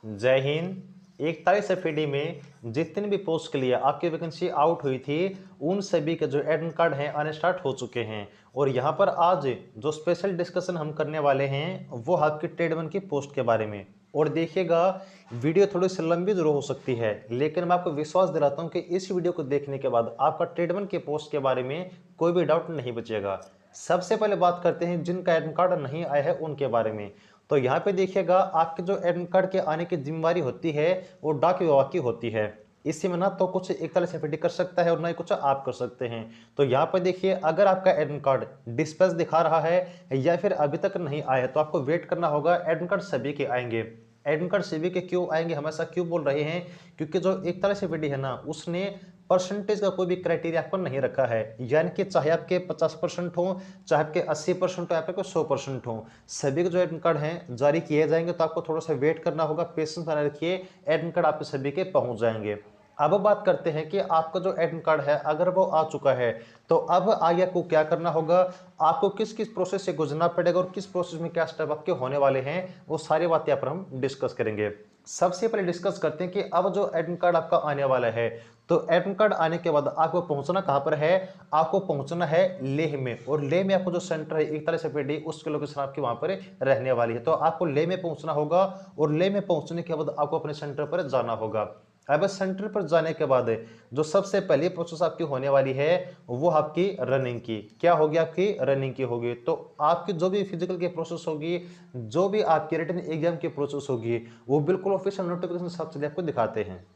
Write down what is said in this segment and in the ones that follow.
जय हिंद। 41 में जितने भी पोस्ट के लिए आपकी वैकेंसी आउट हुई थी उन सभी के जो एडमिट कार्ड हैं आने स्टार्ट हो चुके हैं। और यहाँ पर आज जो स्पेशल डिस्कशन हम करने वाले हैं वो आपकी ट्रेड वन की पोस्ट के बारे में। और देखिएगा, वीडियो थोड़ी सी लंबी जरूर हो सकती है, लेकिन मैं आपको विश्वास दिलाता हूँ कि इस वीडियो को देखने के बाद आपका ट्रेड वन के पोस्ट के बारे में कोई भी डाउट नहीं बचेगा। सबसे पहले बात करते हैं जिनका एडमिट कार्ड नहीं आया है उनके बारे में। तो यहाँ पे देखिएगा, आपके जो एडमिट कार्ड के आने की जिम्मेवारी होती है वो डाक विभाग की होती है। इसी में ना तो कुछ एक तरह से कर सकता है और ना ही कुछ आप कर सकते हैं। तो यहाँ पर देखिए, अगर आपका एडमिट कार्ड डिस्पैच दिखा रहा है या फिर अभी तक नहीं आया है तो आपको वेट करना होगा। एडमिट कार्ड सभी के आएंगे। एडमिट कार्ड सभी के क्यों आएंगे, हमेशा क्यों बोल रहे हैं, क्योंकि जो एक तरह से है ना, उसने परसेंटेज का कोई भी क्राइटेरिया पर नहीं रखा है। यानी कि चाहे आपके 50% हो, चाहे आपके 80% हो, या फिर 100% हो, सभी के जो एडमिट कार्ड हैं जारी किए जाएंगे। तो आपको थोड़ा सा वेट करना होगा, पेशेंस बना रखिए, एडमिट कार्ड आपके सभी के पहुंच जाएंगे। अब बात करते हैं कि आपका जो एडमिट कार्ड है अगर वो आ चुका है तो अब आगे आपको क्या करना होगा, आपको किस किस प्रोसेस से गुजरना पड़ेगा और किस प्रोसेस में क्या स्टेप आपके होने वाले हैं, वो सारी बातें यहाँ पर हम डिस्कस करेंगे। सबसे पहले डिस्कस करते हैं कि अब जो एडमिट कार्ड आपका आने वाला है, तो एडमिट कार्ड आने के बाद आपको पहुंचना कहां पर है, आपको पहुंचना है लेह में। और लेह में आपको जो सेंटर है एक तरह से उसके लोकेशन आपकी वहां पर रहने वाली है। तो आपको लेह में पहुंचना होगा और लेह में पहुंचने के बाद आपको अपने सेंटर पर जाना होगा। अब सेंटर पर जाने के बाद जो सबसे पहली प्रोसेस आपकी होने वाली है वो आपकी रनिंग की क्या होगी, आपकी रनिंग की होगी। तो आपकी जो भी फिजिकल की प्रोसेस होगी, जो भी आपकी रिटन एग्जाम की प्रोसेस होगी, वो बिल्कुल ऑफिशियल नोटिफिकेशन सबसे आपको दिखाते हैं।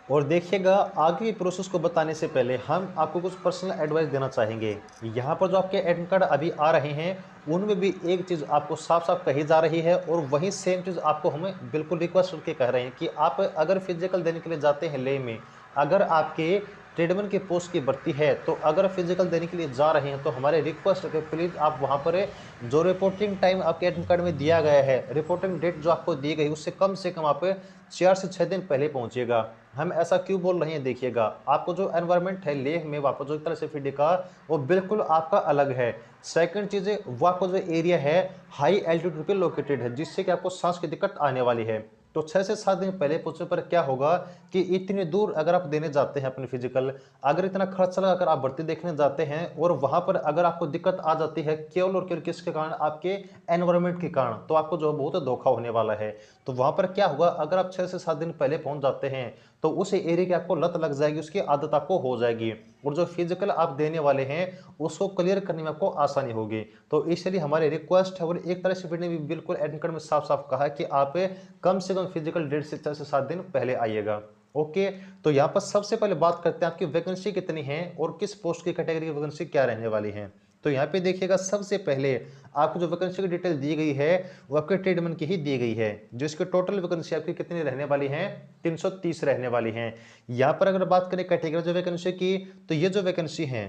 और देखिएगा, आगे की प्रोसेस को बताने से पहले हम आपको कुछ पर्सनल एडवाइस देना चाहेंगे। यहाँ पर जो आपके एडमिट कार्ड अभी आ रहे हैं उनमें भी एक चीज़ आपको साफ साफ कही जा रही है और वही सेम चीज़ आपको हमें बिल्कुल रिक्वेस्ट करके कह रहे हैं कि आप अगर फिजिकल देने के लिए जाते हैं ले में, अगर आपके ट्रेडमैन की पोस्ट की भर्ती है, तो अगर फिजिकल देने के लिए जा रहे हैं तो हमारे रिक्वेस्ट है कि प्लीज़ आप वहाँ पर जो रिपोर्टिंग टाइम आपके एडमिट कार्ड में दिया गया है, रिपोर्टिंग डेट जो आपको दी गई उससे कम से कम आप 4 से 6 दिन पहले पहुंचिएगा। हम ऐसा क्यों बोल रहे हैं, देखिएगा, आपको जो एनवायरनमेंट है लेह में वापस जो एक तरह से फिडी का, वो बिल्कुल आपका अलग है। सेकंड चीज़ है, वो आपको जो एरिया है हाई एल्टीट्यूड पे लोकेटेड है, जिससे कि आपको सांस की दिक्कत आने वाली है। तो 6 से 7 दिन पहले पहुंचने पर क्या होगा कि इतनी दूर अगर आप देने जाते हैं अपनी फिजिकल, अगर इतना खर्च लगा अगर आप भर्ती देखने जाते हैं और वहां पर अगर आपको दिक्कत आ जाती है केवल और केवल किसके कारण, आपके एनवायरनमेंट के कारण, तो आपको जो बहुत धोखा होने वाला है। तो वहां पर क्या होगा, अगर आप 6 से 7 दिन पहले पहुंच जाते हैं तो उस एरिया की आपको लत लग जाएगी, उसकी आदत आपको हो जाएगी और जो फिजिकल आप देने वाले हैं उसको क्लियर करने में आपको आसानी होगी। तो इसलिए हमारी रिक्वेस्ट है, और एक तरह से फिर ने भी बिल्कुल एडमिट कार्ड में साफ साफ कहा है कि आप कम से कम फिजिकल 1.5 से 7 दिन पहले आइएगा। ओके। तो यहाँ पर सबसे पहले बात करते हैं आपकी वैकेंसी कितनी है और किस पोस्ट की कैटेगरी की वैकेंसी क्या रहने वाली है। तो यहाँ पे देखिएगा, सबसे पहले आपको जो वैकेंसी की डिटेल दी गई है वो आपके ट्रेडमैन की ही दी गई है, जिसकी टोटल वैकेंसी आपकी कितनी रहने वाली है, 330 रहने वाली है। यहाँ पर अगर बात करें कैटेगरी जो वैकेंसी की, तो ये जो वैकेंसी है,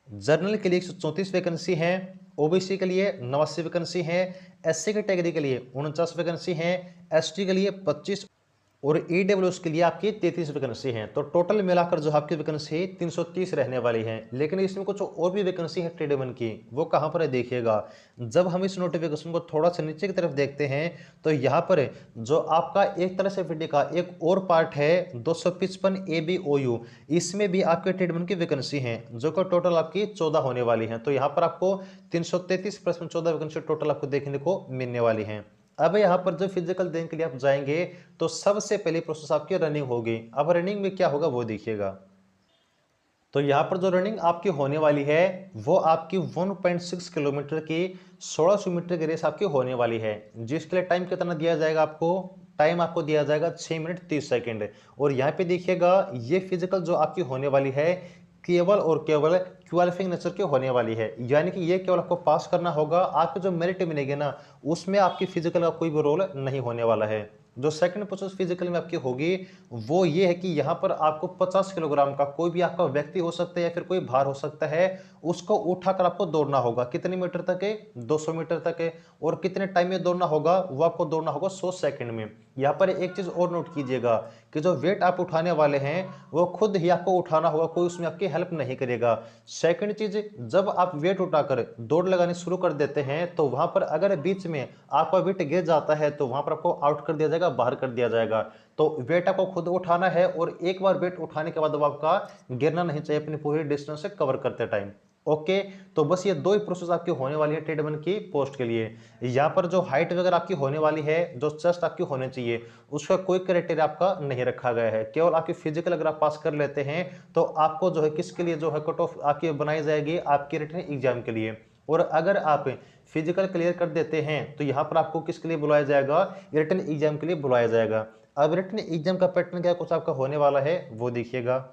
जनरल के लिए 134 वैकेंसी है, ओबीसी के लिए 89 वैकेंसी है, एससी कैटेगरी के लिए 49 वैकेंसी है, एसटी के लिए 25 और ईडब्ल्यूएस के लिए आपकी 33 वैकेंसी है। तो टोटल मिलाकर जो आपकी वैकेंसी 330 रहने वाली है। लेकिन इसमें कुछ और भी वैकेंसी है ट्रेडमैन की, वो कहां पर है देखिएगा। जब हम इस नोटिफिकेशन को थोड़ा सा नीचे की तरफ देखते हैं तो यहाँ पर जो आपका एक तरह से फिडी का एक और पार्ट है 255 ABOU, इसमें भी आपके ट्रेडमैन की वैकेंसी है, जो कि टोटल आपकी 14 होने वाली है। तो यहाँ पर आपको 333 प्लस में 14 वैकेंसी टोटल आपको देखने को मिलने वाली है। अब यहाँ पर जब फिजिकल देने के लिए आप जाएंगे तो सबसे पहले प्रोसेस आपकी रनिंग होगी। अब रनिंग में क्या होगा वो देखिएगा। तो यहाँ पर जो रनिंग आपकी होने वाली है वो आपकी 1.6 किलोमीटर की 1600 मीटर की रेस आपकी होने वाली है, जिसके लिए टाइम कितना दिया जाएगा आपको, टाइम आपको दिया जाएगा 6 मिनट 30 सेकंड। और यहाँ पे देखिएगा, ये फिजिकल जो आपकी होने वाली है केवल और केवल क्वालिफाइंग नेचर की होने वाली है। यानी कि ये केवल आपको पास करना होगा, आपकी जो मेरिट मिलेगी ना उसमें आपकी फिजिकल का कोई भी रोल नहीं होने वाला है। जो सेकंड प्रोसेस फिजिकल में आपकी होगी वो ये है कि यहाँ पर आपको 50 किलोग्राम का कोई भी आपका व्यक्ति हो सकता है या फिर कोई भार हो सकता है, उसको उठाकर आपको दौड़ना होगा। कितने मीटर तक है? 200 मीटर तक है। और कितने टाइम में दौड़ना होगा? वो आपको दौड़ना होगा 100 सेकंड में। यहाँ पर एक चीज और नोट कीजिएगा कि जो वेट आप उठाने वाले हैं वो खुद ही आपको उठाना होगा, कोई उसमें आपकी हेल्प नहीं करेगा। सेकंड चीज, जब आप वेट उठाकर दौड़ लगानी शुरू कर देते हैं तो वहां पर अगर बीच में आपका वेट गिर जाता है तो वहां पर आपको आउट कर दिया जाएगा, बाहर कर दिया जाएगा। तो वेट आपको खुद उठाना है और एक बार वेट उठाने के बाद आपका गिरना नहीं चाहिए अपनी पूरी डिस्टेंस से कवर करते टाइम। ओके, तो बस ये दो ही प्रोसेस आपकी होने वाली है ट्रेडमैन की पोस्ट के लिए। यहाँ पर जो हाइट वगैरह आपकी होने वाली है, जो चेस्ट आपकी होने चाहिए, उसका कोई क्राइटेरिया आपका नहीं रखा गया है। केवल आपकी फिजिकल अगर आप पास कर लेते हैं तो आपको जो है किसके लिए जो है कट ऑफ आपकी बनाई जाएगी? आपके रिटन एग्जाम के लिए। और अगर आप फिजिकल क्लियर कर देते हैं तो यहाँ पर आपको किसके लिए बुलाया जाएगा? रिटन एग्जाम के लिए बुलाया जाएगा। अब रिटन एग्जाम का पैटर्न क्या कुछ आपका होने वाला है वो देखिएगा।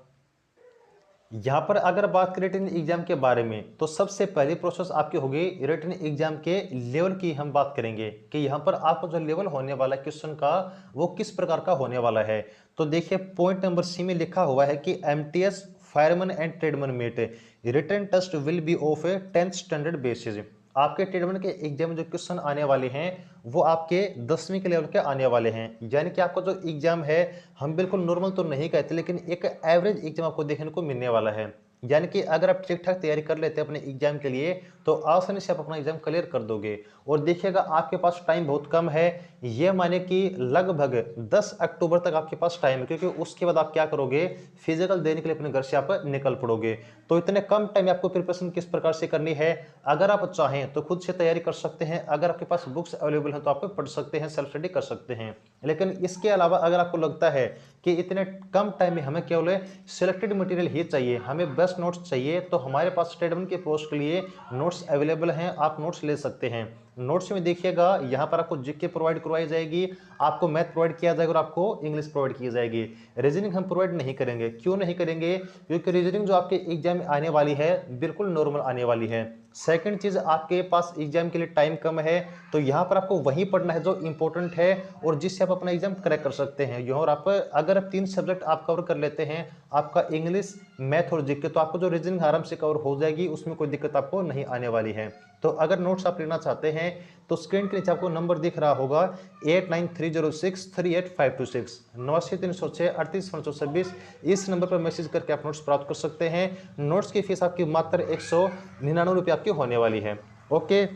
यहाँ पर अगर बात करें रिटन एग्जाम के बारे में तो सबसे पहली प्रोसेस आपकी होगी रिटन एग्जाम के लेवल की। हम बात करेंगे कि यहाँ पर आपको जो लेवल होने वाला है क्वेश्चन का वो किस प्रकार का होने वाला है। तो देखिए पॉइंट नंबर सी में लिखा हुआ है कि MTS fireman and tradesman mate written test will be of a 10th standard basis. आपके ट्रेडमैन के एग्जाम में जो क्वेश्चन आने वाले हैं वो आपके 10वीं के लेवल के आने वाले हैं। यानी कि आपका जो एग्जाम है हम बिल्कुल नॉर्मल तो नहीं कहते, लेकिन एक एवरेज एग्जाम आपको देखने को मिलने वाला है। यानी कि अगर आप ठीक ठाक तैयारी कर लेते हैं अपने एग्जाम के लिए तो आसानी से आप अपना एग्जाम क्लियर कर दोगे। और देखिएगा आपके पास टाइम बहुत कम है, ये माने कि लगभग 10 अक्टूबर तक आपके पास टाइम है, क्योंकि उसके बाद आप क्या करोगे? फिजिकल देने के लिए अपने घर से आप निकल पड़ोगे। तो इतने कम टाइम में आपको प्रिपरेशन किस प्रकार से करनी है? अगर आप चाहें तो खुद से तैयारी कर सकते हैं, अगर आपके पास बुक्स अवेलेबल हैं तो आप पढ़ सकते हैं, सेल्फ स्टडी कर सकते हैं। लेकिन इसके अलावा अगर आपको लगता है कि इतने कम टाइम में हमें केवल सिलेक्टेड मटेरियल ही चाहिए, हमें बेस्ट नोट्स चाहिए, तो हमारे पास ट्रेडमैन के पोस्ट के लिए नोट्स अवेलेबल हैं, आप नोट्स ले सकते हैं। नोट्स में देखिएगा यहाँ पर आपको जीके प्रोवाइड करवाई जाएगी, आपको मैथ प्रोवाइड किया जाएगा और आपको इंग्लिश प्रोवाइड की जाएगी। रीजनिंग हम प्रोवाइड नहीं करेंगे। क्यों नहीं करेंगे? क्योंकि रीजनिंग जो आपके एग्जाम में आने वाली है बिल्कुल नॉर्मल आने वाली है। सेकंड चीज, आपके पास एग्जाम के लिए टाइम कम है तो यहाँ पर आपको वही पढ़ना है जो इंपॉर्टेंट है और जिससे आप अपना एग्जाम क्रैक कर सकते हैं। और आप अगर 3 सब्जेक्ट आप कवर कर लेते हैं, आपका इंग्लिश, मैथ और जीके, तो आपको जो रीजनिंग आराम से कवर हो जाएगी, उसमें कोई दिक्कत आपको नहीं आने वाली है। तो अगर नोट्स आप लेना चाहते हैं तो स्क्रीन के नीचे आपको नंबर दिख रहा होगा 8930638526 8930683526। इस नंबर पर मैसेज करके आप नोट्स प्राप्त कर सकते हैं। नोट्स की फीस आपकी मात्र 199 रुपये आपकी होने वाली है। ओके,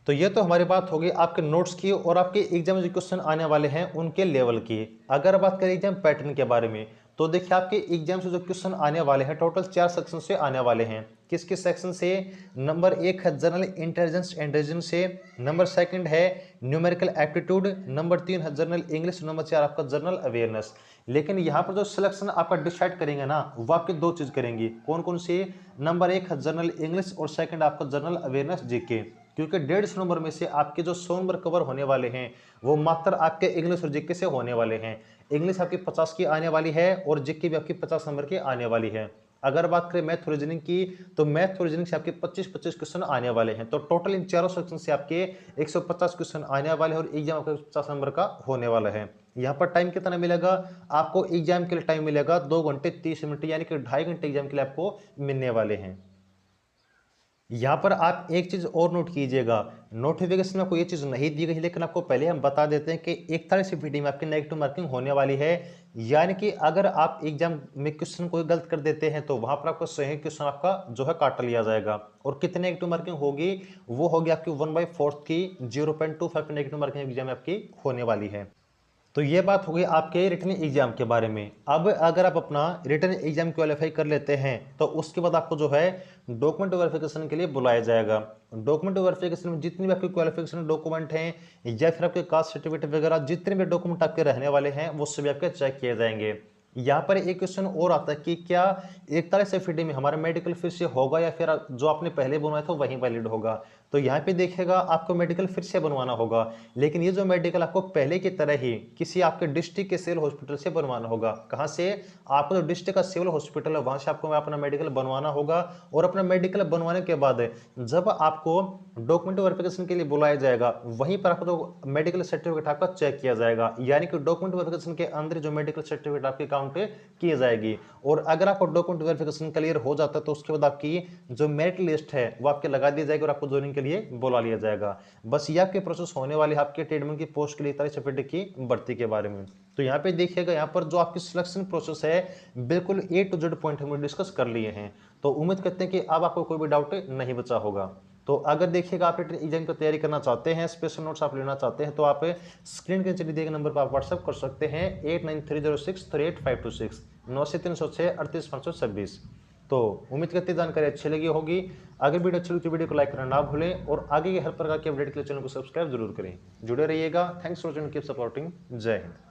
तो ये तो हमारी बात होगी आपके नोट्स की और आपके एग्जाम में जो क्वेश्चन आने वाले हैं उनके लेवल की। अगर बात करें एग्जाम पैटर्न के बारे में तो देखिए आपके एग्जाम से जो क्वेश्चन आने वाले हैं टोटल 4 सेक्शन से आने वाले हैं। किस किस सेक्शन से? नंबर 1 है जनरल इंटेलिजेंस एंड रीजनिंग से, नंबर 2 है न्यूमेरिकल एप्टीट्यूड, नंबर 3 है जनरल इंग्लिश, नंबर 4 आपका जनरल अवेयरनेस। लेकिन यहाँ पर जो सिलेक्शन आपका डिसाइड करेंगे ना वो आपकी 2 चीज करेंगी। कौन कौन सी? नंबर 1 है जनरल इंग्लिश और सेकंड आपका जनरल अवेयरनेस जीके। क्योंकि 150 नंबर में से आपके जो 100 नंबर कवर होने वाले हैं वो मात्र आपके इंग्लिश और जीके से होने वाले हैं। इंग्लिश आपकी 50 की आने वाली है और जीके भी आपकी 50 नंबर की आने वाली है। अगर बात करें मैथ रीजनिंग की तो मैथ और रीजनिंग से आपके 25-25 क्वेश्चन आने वाले हैं। तो टोटल इन चारों सेक्शन से आपके 150 क्वेश्चन आने वाले हैं और एग्जाम आपका 50 नंबर का होने वाला है। यहाँ पर टाइम कितना मिलेगा आपको? एग्जाम के लिए टाइम मिलेगा 2 घंटे 30 मिनट, यानी कि 2.5 घंटे एग्जाम के लिए आपको मिलने वाले हैं। यहाँ पर आप एक चीज और नोट कीजिएगा, नोटिफिकेशन में आपको ये चीज नहीं दी गई है, लेकिन आपको पहले हम बता देते हैं कि 41 में आपकी नेगेटिव मार्किंग होने वाली है। यानी कि अगर आप एग्जाम में क्वेश्चन कोई गलत कर देते हैं तो वहां पर आपको सही क्वेश्चन आपका जो है काट लिया जाएगा। और कितने नेगेटिव मार्किंग होगी? वो होगी आपकी 1/4 की 0.25 नेगेटिव मार्किंग एग्जाम आपकी होने वाली है। तो ये बात हो गई आपके रिटन एग्जाम के बारे में। अब अगर आप अपना रिटन एग्जाम क्वालिफाई कर लेते हैं तो उसके बाद आपको जो है डॉक्यूमेंट वेरिफिकेशन के लिए बुलाया जाएगा। डॉक्यूमेंट वेरिफिकेशन में जितनी भी आपकी क्वालिफिकेशन डॉक्यूमेंट हैं या फिर आपके कास्ट सर्टिफिकेट वगैरह जितने भी डॉक्यूमेंट आपके रहने वाले हैं वो सभी आपके चेक किए जाएंगे। यहाँ पर एक क्वेश्चन और आता है कि क्या 41 एफिडी में हमारा मेडिकल फिर से होगा या फिर जो आपने पहले बनवाया था वही वैलिड होगा? तो यहाँ पे देखिएगा आपको मेडिकल फिर से बनवाना होगा, लेकिन ये जो मेडिकल आपको पहले की तरह ही किसी आपके डिस्ट्रिक्ट के सिविल हॉस्पिटल से बनवाना होगा। कहाँ से? आपको जो डिस्ट्रिक्ट का सिविल हॉस्पिटल है वहाँ से आपको अपना मेडिकल बनवाना होगा। और अपना मेडिकल बनवाने के बाद जब आपको डॉक्यूमेंट वेरिफिकेशन के लिए बुलाया जाएगा, वहीं पर आपको जो मेडिकल सर्टिफिकेट आपका चेक किया जाएगा, यानी कि डॉक्यूमेंट वेरिफिकेशन के अंदर जो मेडिकल सर्टिफिकेट आपकी काउंट की जाएगी। और अगर आपको डॉक्यूमेंट वेरिफिकेशन क्लियर हो जाता है तो उसके बाद आपकी जो मेरिट लिस्ट है वो आपके लगा दी जाएगी और आपको ज्वाइनिंग के लिए बुला लिया जाएगा। बस ये आपके प्रोसेस होने वाले आपके ट्रेडमैन की पोस्ट के लिए सर्टिफिकेट की भर्ती के बारे में। तो यहाँ पे देखिएगा, यहाँ पर जो आपकी सिलेक्शन प्रोसेस है बिल्कुल A to Z पॉइंट हमने डिस्कस कर लिए हैं। तो उम्मीद करते हैं कि अब आपको कोई भी डाउट नहीं बचा होगा। तो अगर देखिएगा आप एग्जाम की तैयारी करना चाहते हैं, स्पेशल नोट्स आप लेना चाहते हैं, तो आप स्क्रीन के नीचे दिए गए नंबर पर आप व्हाट्सएप कर सकते हैं 8930638526 9306 तो उम्मीद करते हैं जानकारी अच्छी लगी होगी। अगर वीडियो अच्छी लगी तो वीडियो को लाइक करना ना भूलें और आगे के हर प्रकार के अपडेट के लिए चैनल को सब्सक्राइब जरूर करें। जुड़े रहिएगा। Thanks for watching, keep supporting. जय हिंद।